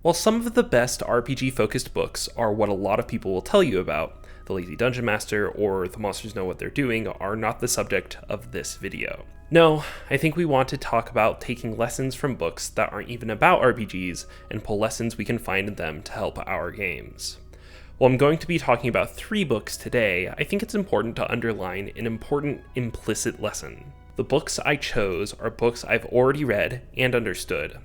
While some of the best RPG-focused books are what a lot of people will tell you about, The Lazy Dungeon Master or The Monsters Know What They're Doing are not the subject of this video. No, I think we want to talk about taking lessons from books that aren't even about RPGs and pull lessons we can find in them to help our games. While I'm going to be talking about 3 books today, I think it's important to underline an important implicit lesson. The books I chose are books I've already read and understood.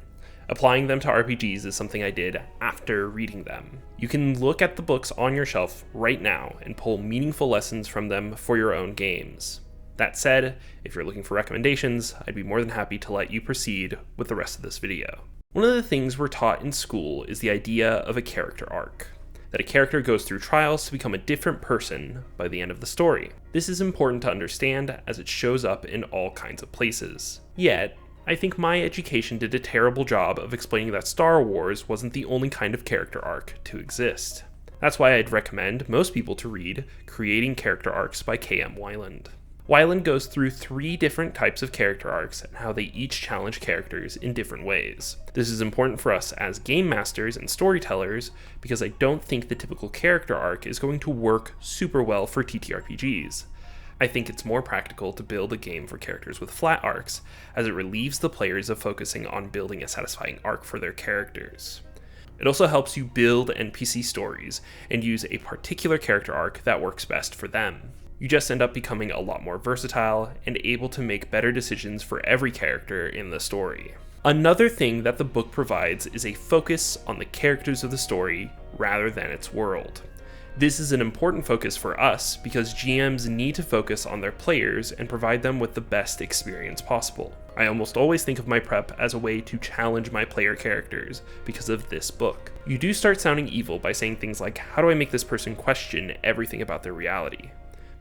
Applying them to RPGs is something I did after reading them. You can look at the books on your shelf right now and pull meaningful lessons from them for your own games. That said, if you're looking for recommendations, I'd be more than happy to let you proceed with the rest of this video. One of the things we're taught in school is the idea of a character arc. That a character goes through trials to become a different person by the end of the story. This is important to understand as it shows up in all kinds of places. Yet, I think my education did a terrible job of explaining that Star Wars wasn't the only kind of character arc to exist. That's why I'd recommend most people to read Creating Character Arcs by K.M. Weiland. Weiland goes through 3 different types of character arcs and how they each challenge characters in different ways. This is important for us as game masters and storytellers because I don't think the typical character arc is going to work super well for TTRPGs. I think it's more practical to build a game for characters with flat arcs, as it relieves the players of focusing on building a satisfying arc for their characters. It also helps you build NPC stories and use a particular character arc that works best for them. You just end up becoming a lot more versatile and able to make better decisions for every character in the story. Another thing that the book provides is a focus on the characters of the story rather than its world. This is an important focus for us because GMs need to focus on their players and provide them with the best experience possible. I almost always think of my prep as a way to challenge my player characters because of this book. You do start sounding evil by saying things like, how do I make this person question everything about their reality?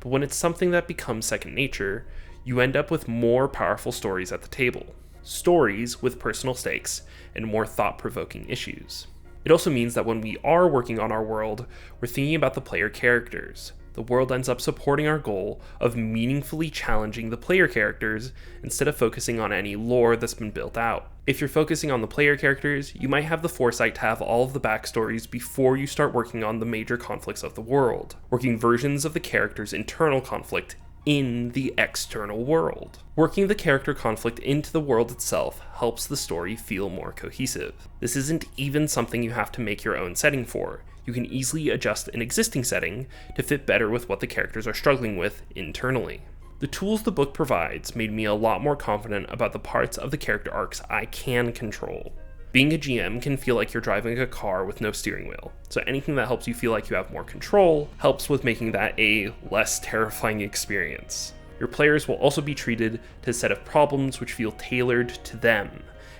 But when it's something that becomes second nature, you end up with more powerful stories at the table. Stories with personal stakes and more thought-provoking issues. It also means that when we are working on our world, we're thinking about the player characters. The world ends up supporting our goal of meaningfully challenging the player characters instead of focusing on any lore that's been built out. If you're focusing on the player characters, you might have the foresight to have all of the backstories before you start working on the major conflicts of the world, working versions of the character's internal conflict in the external world. Working the character conflict into the world itself helps the story feel more cohesive. This isn't even something you have to make your own setting for. You can easily adjust an existing setting to fit better with what the characters are struggling with internally. The tools the book provides made me a lot more confident about the parts of the character arcs I can control. Being a GM can feel like you're driving a car with no steering wheel, so anything that helps you feel like you have more control helps with making that a less terrifying experience. Your players will also be treated to a set of problems which feel tailored to them,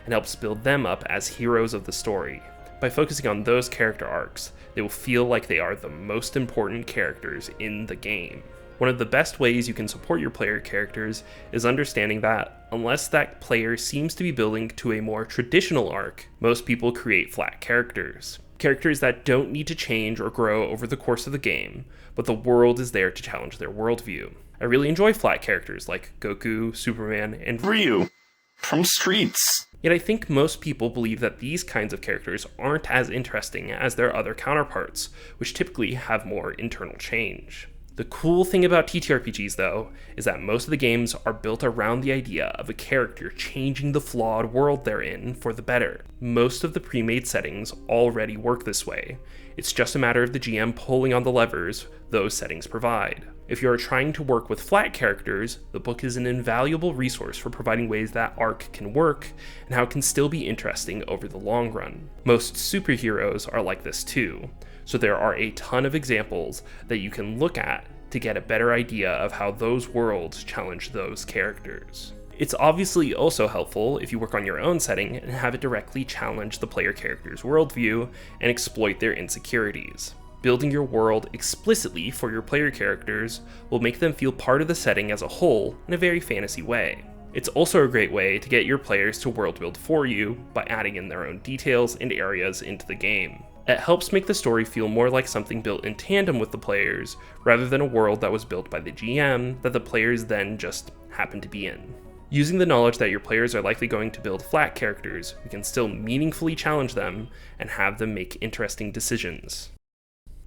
and helps build them up as heroes of the story. By focusing on those character arcs, they will feel like they are the most important characters in the game. One of the best ways you can support your player characters is understanding that, unless that player seems to be building to a more traditional arc, most people create flat characters. Characters that don't need to change or grow over the course of the game, but the world is there to challenge their worldview. I really enjoy flat characters like Goku, Superman, and Ryu from Streets. Yet I think most people believe that these kinds of characters aren't as interesting as their other counterparts, which typically have more internal change. The cool thing about TTRPGs, though, is that most of the games are built around the idea of a character changing the flawed world they're in for the better. Most of the pre-made settings already work this way. It's just a matter of the GM pulling on the levers those settings provide. If you are trying to work with flat characters, the book is an invaluable resource for providing ways that arc can work and how it can still be interesting over the long run. Most superheroes are like this too, so there are a ton of examples that you can look at to get a better idea of how those worlds challenge those characters. It's obviously also helpful if you work on your own setting and have it directly challenge the player character's worldview and exploit their insecurities. Building your world explicitly for your player characters will make them feel part of the setting as a whole in a very fantasy way. It's also a great way to get your players to world build for you by adding in their own details and areas into the game. It helps make the story feel more like something built in tandem with the players, rather than a world that was built by the GM that the players then just happen to be in. Using the knowledge that your players are likely going to build flat characters, we can still meaningfully challenge them and have them make interesting decisions.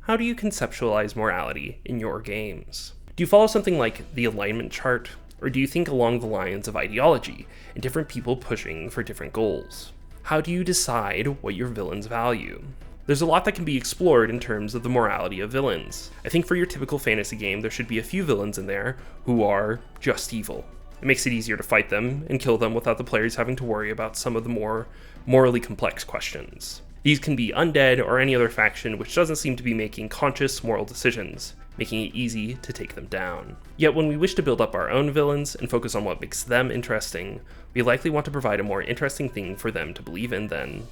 How do you conceptualize morality in your games? Do you follow something like the alignment chart, or do you think along the lines of ideology and different people pushing for different goals? How do you decide what your villains value? There's a lot that can be explored in terms of the morality of villains. I think for your typical fantasy game, there should be a few villains in there who are just evil. It makes it easier to fight them and kill them without the players having to worry about some of the more morally complex questions. These can be undead or any other faction which doesn't seem to be making conscious moral decisions, making it easy to take them down. Yet when we wish to build up our own villains and focus on what makes them interesting, we likely want to provide a more interesting thing for them to believe in than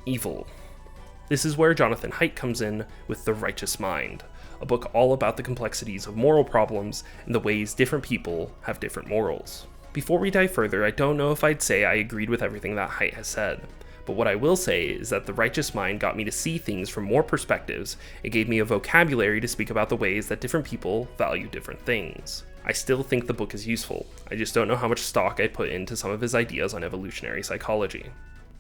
evil. This is where Jonathan Haidt comes in with The Righteous Mind, a book all about the complexities of moral problems and the ways different people have different morals. Before we dive further, I don't know if I'd say I agreed with everything that Haidt has said, but what I will say is that The Righteous Mind got me to see things from more perspectives. It gave me a vocabulary to speak about the ways that different people value different things. I still think the book is useful, I just don't know how much stock I'd put into some of his ideas on evolutionary psychology.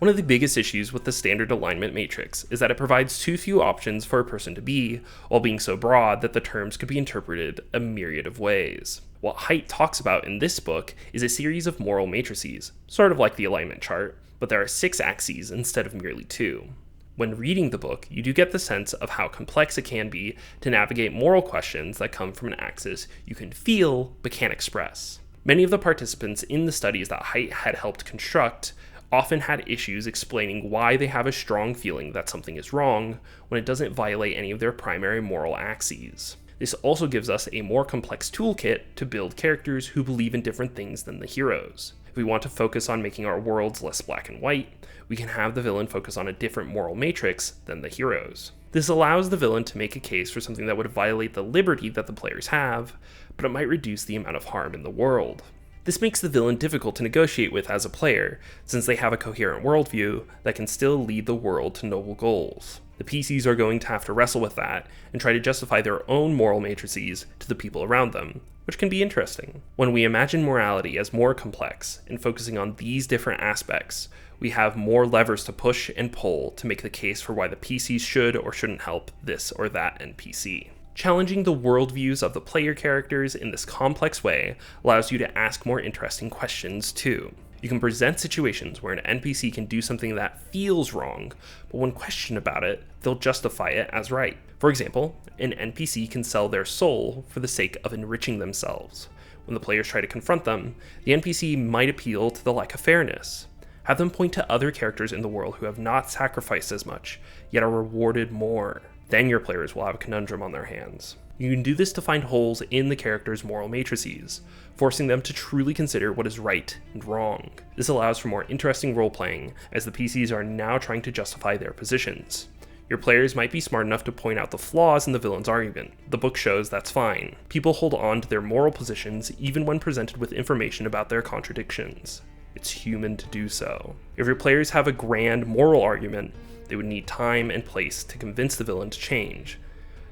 One of the biggest issues with the standard alignment matrix is that it provides too few options for a person to be, while being so broad that the terms could be interpreted a myriad of ways. What Haidt talks about in this book is a series of moral matrices, sort of like the alignment chart, but there are 6 axes instead of merely 2. When reading the book, you do get the sense of how complex it can be to navigate moral questions that come from an axis you can feel but can't express. Many of the participants in the studies that Haidt had helped construct often had issues explaining why they have a strong feeling that something is wrong when it doesn't violate any of their primary moral axes. This also gives us a more complex toolkit to build characters who believe in different things than the heroes. If we want to focus on making our worlds less black and white, we can have the villain focus on a different moral matrix than the heroes. This allows the villain to make a case for something that would violate the liberty that the players have, but it might reduce the amount of harm in the world. This makes the villain difficult to negotiate with as a player, since they have a coherent worldview that can still lead the world to noble goals. The PCs are going to have to wrestle with that and try to justify their own moral matrices to the people around them, which can be interesting. When we imagine morality as more complex and focusing on these different aspects, we have more levers to push and pull to make the case for why the PCs should or shouldn't help this or that NPC. Challenging the worldviews of the player characters in this complex way allows you to ask more interesting questions too. You can present situations where an NPC can do something that feels wrong, but when questioned about it, they'll justify it as right. For example, an NPC can sell their soul for the sake of enriching themselves. When the players try to confront them, the NPC might appeal to the lack of fairness. Have them point to other characters in the world who have not sacrificed as much, yet are rewarded more. Then your players will have a conundrum on their hands. You can do this to find holes in the characters' moral matrices, forcing them to truly consider what is right and wrong. This allows for more interesting role-playing, as the PCs are now trying to justify their positions. Your players might be smart enough to point out the flaws in the villain's argument. The book shows that's fine. People hold on to their moral positions even when presented with information about their contradictions. It's human to do so. If your players have a grand moral argument, they would need time and place to convince the villain to change,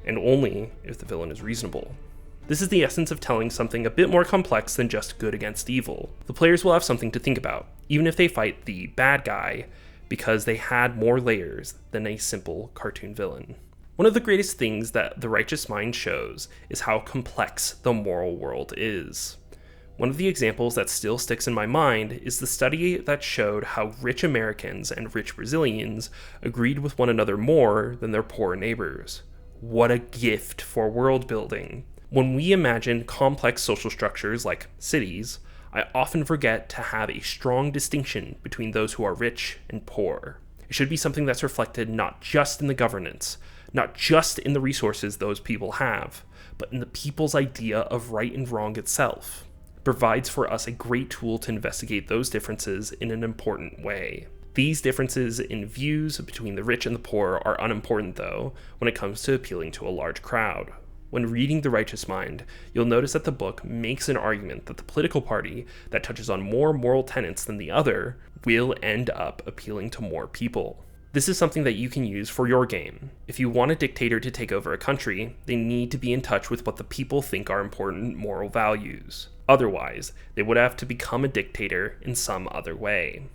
and only if the villain is reasonable. This is the essence of telling something a bit more complex than just good against evil. The players will have something to think about, even if they fight the bad guy, because they had more layers than a simple cartoon villain. One of the greatest things that The Righteous Mind shows is how complex the moral world is. One of the examples that still sticks in my mind is the study that showed how rich Americans and rich Brazilians agreed with one another more than their poor neighbors. What a gift for world building. When we imagine complex social structures like cities, I often forget to have a strong distinction between those who are rich and poor. It should be something that's reflected not just in the governance, not just in the resources those people have, but in the people's idea of right and wrong itself. Provides for us a great tool to investigate those differences in an important way. These differences in views between the rich and the poor are unimportant though when it comes to appealing to a large crowd. When reading The Righteous Mind, you'll notice that the book makes an argument that the political party that touches on more moral tenets than the other will end up appealing to more people. This is something that you can use for your game. If you want a dictator to take over a country, they need to be in touch with what the people think are important moral values. Otherwise, they would have to become a dictator in some other way.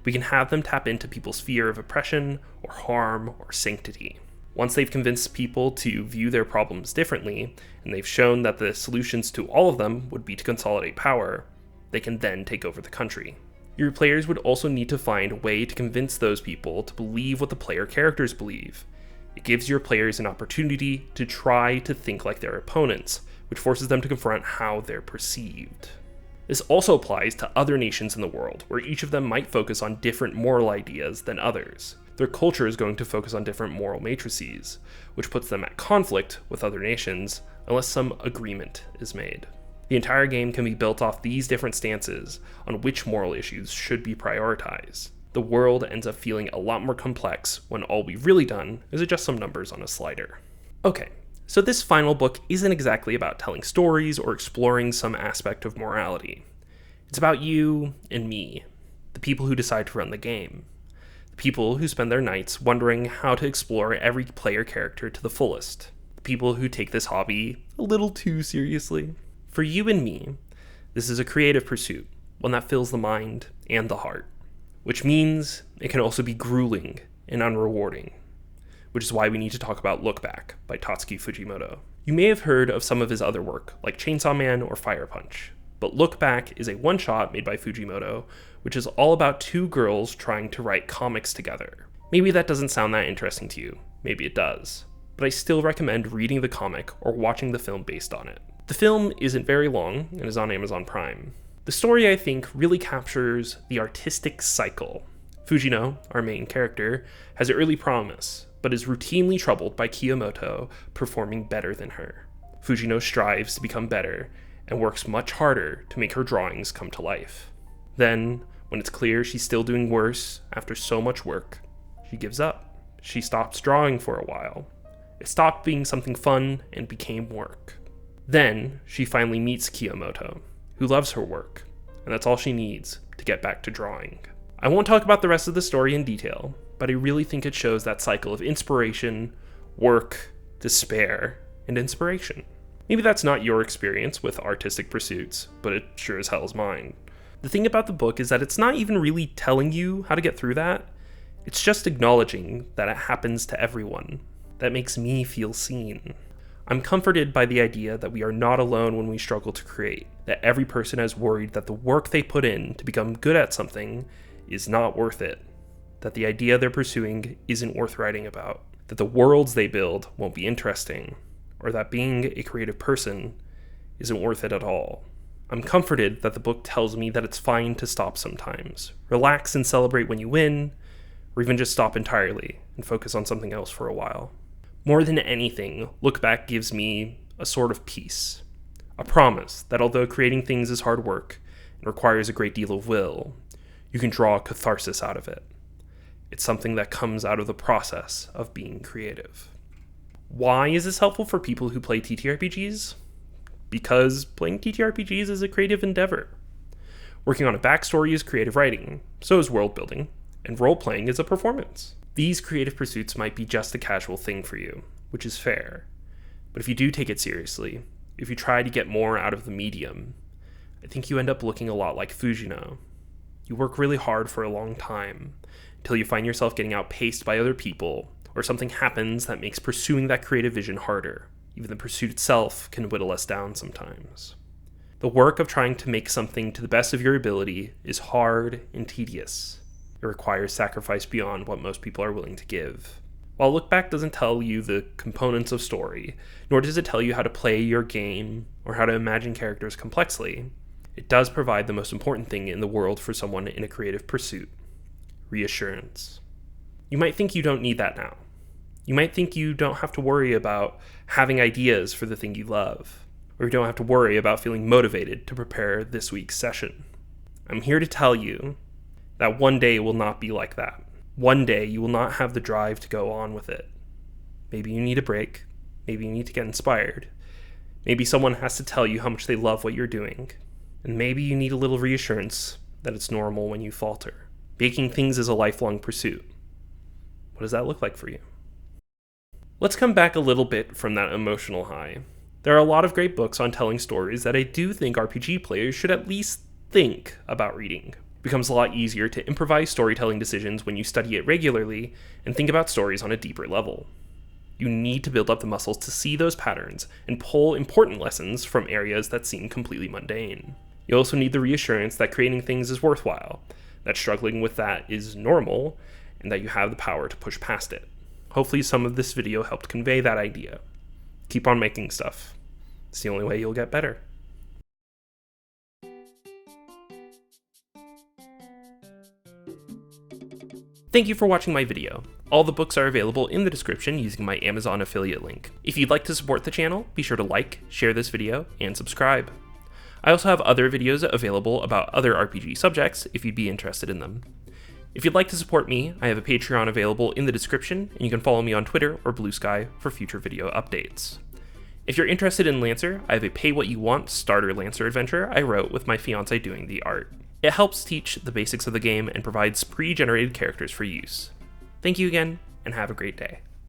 We can have them tap into people's fear of oppression, or harm, or sanctity. Once they've convinced people to view their problems differently, and they've shown that the solutions to all of them would be to consolidate power, they can then take over the country. Your players would also need to find a way to convince those people to believe what the player characters believe. It gives your players an opportunity to try to think like their opponents, which forces them to confront how they're perceived. This also applies to other nations in the world, where each of them might focus on different moral ideas than others. Their culture is going to focus on different moral matrices, which puts them at conflict with other nations unless some agreement is made. The entire game can be built off these different stances on which moral issues should be prioritized. The world ends up feeling a lot more complex when all we've really done is adjust some numbers on a slider. Okay, so this final book isn't exactly about telling stories or exploring some aspect of morality. It's about you and me, the people who decide to run the game. The people who spend their nights wondering how to explore every player character to the fullest. The people who take this hobby a little too seriously. For you and me, this is a creative pursuit, one that fills the mind and the heart, which means it can also be grueling and unrewarding, which is why we need to talk about Look Back by Tatsuki Fujimoto. You may have heard of some of his other work, like Chainsaw Man or Fire Punch, but Look Back is a one-shot made by Fujimoto, which is all about two girls trying to write comics together. Maybe that doesn't sound that interesting to you, maybe it does, but I still recommend reading the comic or watching the film based on it. The film isn't very long and is on Amazon Prime. The story, I think, really captures the artistic cycle. Fujino, our main character, has early promise, but is routinely troubled by Kiyomoto performing better than her. Fujino strives to become better and works much harder to make her drawings come to life. Then, when it's clear she's still doing worse after so much work, she gives up. She stops drawing for a while. It stopped being something fun and became work. Then, she finally meets Kiyomoto, who loves her work, and that's all she needs to get back to drawing. I won't talk about the rest of the story in detail, but I really think it shows that cycle of inspiration, work, despair, and inspiration. Maybe that's not your experience with artistic pursuits, but it sure as hell is mine. The thing about the book is that it's not even really telling you how to get through that, it's just acknowledging that it happens to everyone. That makes me feel seen. I'm comforted by the idea that we are not alone when we struggle to create, that every person is worried that the work they put in to become good at something is not worth it, that the idea they're pursuing isn't worth writing about, that the worlds they build won't be interesting, or that being a creative person isn't worth it at all. I'm comforted that the book tells me that it's fine to stop sometimes, relax and celebrate when you win, or even just stop entirely and focus on something else for a while. More than anything, Look Back gives me a sort of peace, a promise that although creating things is hard work and requires a great deal of will, you can draw catharsis out of it. It's something that comes out of the process of being creative. Why is this helpful for people who play TTRPGs? Because playing TTRPGs is a creative endeavor. Working on a backstory is creative writing, so is world building, and role-playing is a performance. These creative pursuits might be just a casual thing for you, which is fair. But if you do take it seriously, if you try to get more out of the medium, I think you end up looking a lot like Fujino. You work really hard for a long time, until you find yourself getting outpaced by other people, or something happens that makes pursuing that creative vision harder. Even the pursuit itself can whittle us down sometimes. The work of trying to make something to the best of your ability is hard and tedious. It requires sacrifice beyond what most people are willing to give. While Look Back doesn't tell you the components of story, nor does it tell you how to play your game or how to imagine characters complexly, it does provide the most important thing in the world for someone in a creative pursuit: reassurance. You might think you don't need that now. You might think you don't have to worry about having ideas for the thing you love, or you don't have to worry about feeling motivated to prepare this week's session. I'm here to tell you that one day will not be like that. One day you will not have the drive to go on with it. Maybe you need a break. Maybe you need to get inspired. Maybe someone has to tell you how much they love what you're doing. And maybe you need a little reassurance that it's normal when you falter. Making things is a lifelong pursuit. What does that look like for you? Let's come back a little bit from that emotional high. There are a lot of great books on telling stories that I do think RPG players should at least think about reading. It becomes a lot easier to improvise storytelling decisions when you study it regularly and think about stories on a deeper level. You need to build up the muscles to see those patterns and pull important lessons from areas that seem completely mundane. You also need the reassurance that creating things is worthwhile, that struggling with that is normal, and that you have the power to push past it. Hopefully some of this video helped convey that idea. Keep on making stuff. It's the only way you'll get better. Thank you for watching my video. All the books are available in the description using my Amazon affiliate link. If you'd like to support the channel, be sure to like, share this video, and subscribe. I also have other videos available about other RPG subjects if you'd be interested in them. If you'd like to support me, I have a Patreon available in the description, and you can follow me on Twitter or Blue Sky for future video updates. If you're interested in Lancer, I have a Pay What You Want starter Lancer adventure I wrote with my fiance doing the art. It helps teach the basics of the game and provides pre-generated characters for use. Thank you again, and have a great day.